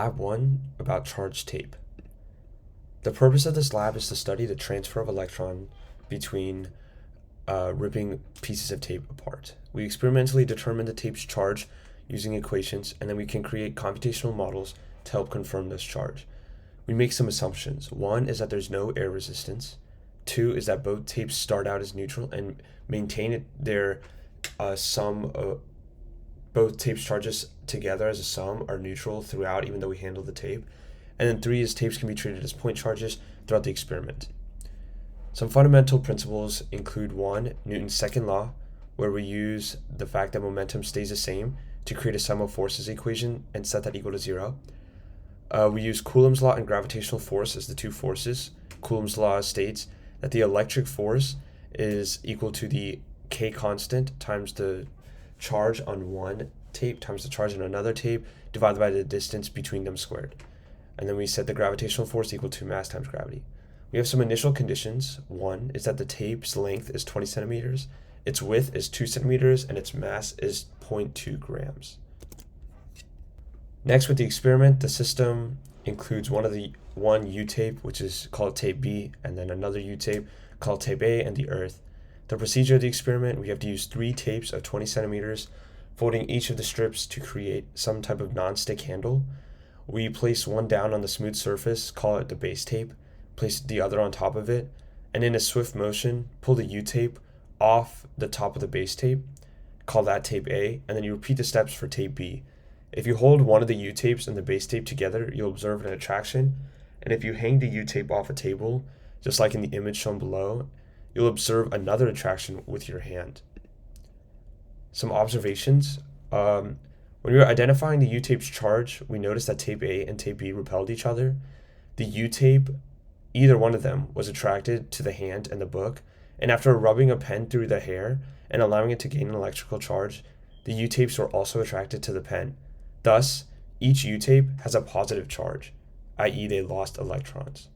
Lab 1 about charged tape. The purpose of this lab is to study the transfer of electron between ripping pieces of tape apart. We experimentally determine the tape's charge using equations, and then we can create computational models to help confirm this charge. We make some assumptions. One is that there's no air resistance. Two is that both tapes start out as neutral and maintain their sum of both tapes charges together as a sum are neutral throughout, even though we handle the tape. And then three is tapes can be treated as point charges throughout the experiment. Some fundamental principles include one, Newton's second law, where we use the fact that momentum stays the same to create a sum of forces equation and set that equal to zero. We use Coulomb's law and gravitational force as the two forces. Coulomb's law states that the electric force is equal to the K constant times the charge on one tape times the charge on another tape divided by the distance between them squared. And then we set the gravitational force equal to mass times gravity. We have some initial conditions. One is that the tape's length is 20 centimeters, its width is 2 centimeters, and its mass is 0.2 grams. Next, with the experiment, the system includes one U-tape, which is called tape B, and then another U-tape called tape A, and the Earth. The procedure of the experiment, we have to use 3 tapes of 20 centimeters, folding each of the strips to create some type of non-stick handle. We place one down on the smooth surface, call it the base tape, place the other on top of it, and in a swift motion, pull the U-tape off the top of the base tape, call that tape A, and then you repeat the steps for tape B. If you hold one of the U-tapes and the base tape together, you'll observe an attraction, and if you hang the U-tape off a table, just like in the image shown below, you'll observe another attraction with your hand. Some observations. When we were identifying the U-tape's charge, we noticed that tape A and tape B repelled each other. The U-tape, either one of them, was attracted to the hand and the book, and after rubbing a pen through the hair and allowing it to gain an electrical charge, the U-tapes were also attracted to the pen. Thus, each U-tape has a positive charge, i.e. they lost electrons.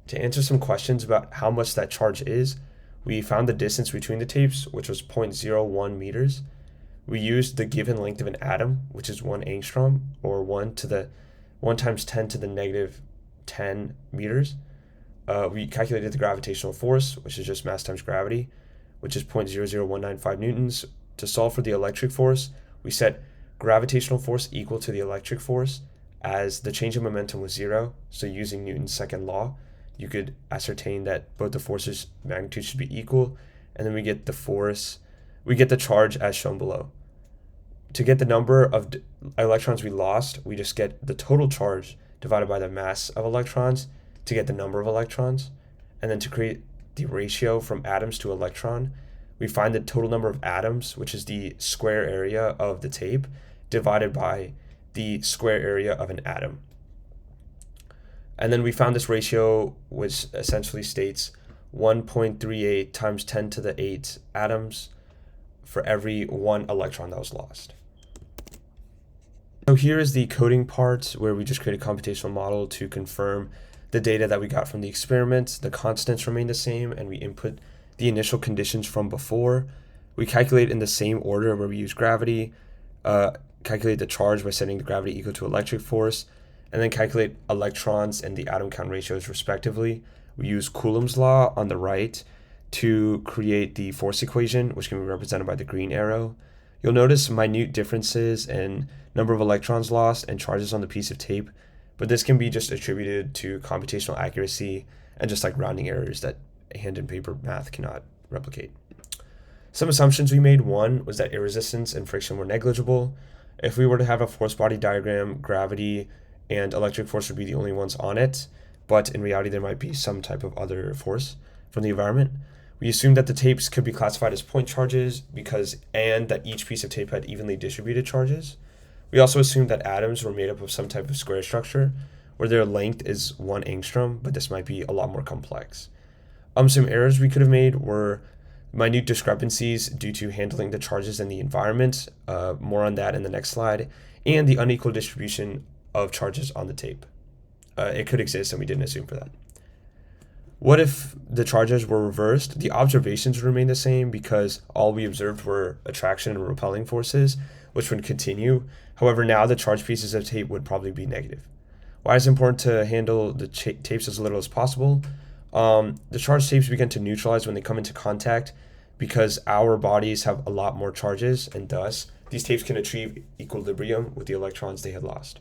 To answer some questions about how much that charge is, we found the distance between the tapes, which was 0.01 meters. We used the given length of an atom, which is 1 angstrom, or 1 times 10 to the negative 10 meters. We calculated the gravitational force, which is just mass times gravity, which is 0.00195 newtons. To solve for the electric force, we set gravitational force equal to the electric force, as the change in momentum was 0, so using Newton's second law, you could ascertain that both the forces' magnitude should be equal, and then we get the charge as shown below. To get the number of electrons we lost, we just get the total charge divided by the mass of electrons to get the number of electrons, and then to create the ratio from atoms to electron, we find the total number of atoms, which is the square area of the tape, divided by the square area of an atom. And then we found this ratio, which essentially states 1.38 times 10 to the 8 atoms for every 1 electron that was lost. So here is the coding part where we just create a computational model to confirm the data that we got from the experiment. The constants remain the same, and we input the initial conditions from before. We calculate in the same order where we use gravity, calculate the charge by setting the gravity equal to electric force, and then calculate electrons and the atom count ratios respectively. We use Coulomb's law on the right to create the force equation, which can be represented by the green arrow. You'll notice minute differences in number of electrons lost and charges on the piece of tape, but this can be just attributed to computational accuracy and just like rounding errors that hand and paper math cannot replicate. Some assumptions we made. One was that air resistance and friction were negligible. If we were to have a force body diagram, gravity and electric force would be the only ones on it, but in reality there might be some type of other force from the environment. We assumed that the tapes could be classified as point charges and that each piece of tape had evenly distributed charges. We also assumed that atoms were made up of some type of square structure where their length is 1 angstrom, but this might be a lot more complex. Some errors we could have made were minute discrepancies due to handling the charges in the environment, more on that in the next slide, and the unequal distribution of charges on the tape. It could exist and we didn't assume for that. What if the charges were reversed? The observations remain the same because all we observed were attraction and repelling forces. which would continue. However, now the charged pieces of tape would probably be negative. Why is it important to handle the tapes as little as possible? The charged tapes begin to neutralize when they come into contact because our bodies have a lot more charges, and thus these tapes can achieve equilibrium with the electrons they had lost.